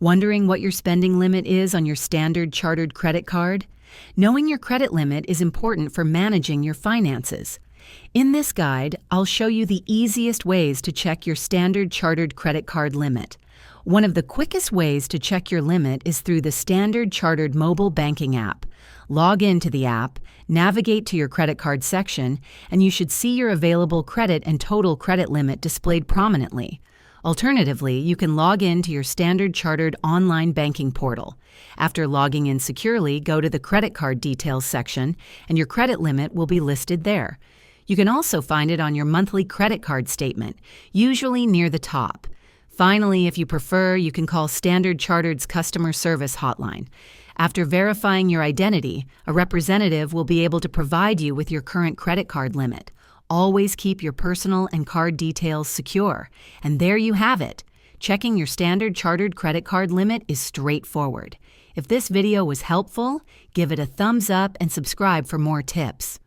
Wondering what your spending limit is on your standard chartered credit card? Knowing your credit limit is important for managing your finances. In this guide, I'll show you the easiest ways to check your standard chartered credit card limit. One of the quickest ways to check your limit is through the Standard Chartered mobile banking app. Log into the app, navigate to your credit card section, and you should see your available credit and total credit limit displayed prominently. Alternatively, you can log in to your Standard Chartered online banking portal. After logging in securely, go to the credit card details section, and your credit limit will be listed there. You can also find it on your monthly credit card statement, usually near the top. Finally, if you prefer, you can call Standard Chartered's customer service hotline. After verifying your identity, a representative will be able to provide you with your current credit card limit. Always keep your personal and card details secure. And there you have it. Checking your Standard Chartered credit card limit is straightforward. If this video was helpful, give it a thumbs up and subscribe for more tips.